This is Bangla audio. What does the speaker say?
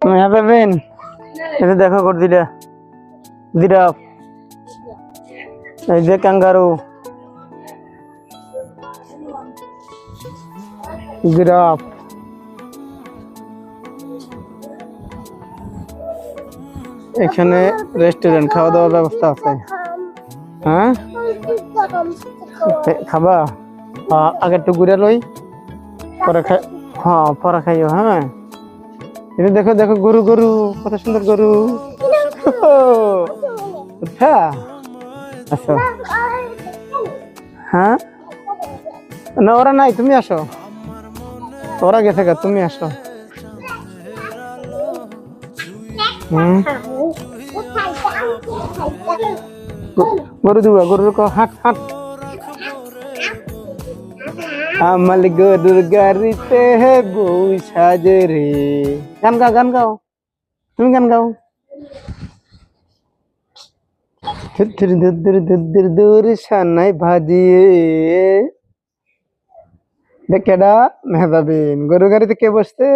মেহতাবিন এটা দেখো করে দিটা জিরাফ এই যে ক্যাঙ্গারু জিরাফ এখানে রেস্টুরেন্ট খাওয়া দাওয়ার ব্যবস্থা আছে হ্যাঁ খাবা আগে একটু ঘুরে লই পরে খাই হ্যাঁ পরে খাইও হ্যাঁ এটা দেখো দেখো গরু গরু কত সুন্দর গরু আচ্ছা আচ্ছা হ্যাঁ না ওরা নাই তুমি আসো ওরা গেছে গা তুমি আসো গরু দুবা গরুর হাট হাট আমাল গরুর গাড়িতে বউ সাজে রে গান গাও তুমি গান গাও দূর সানাই ভাজিয়ে কেডা মেহতাবিন গরু গাড়িতে কে বসতে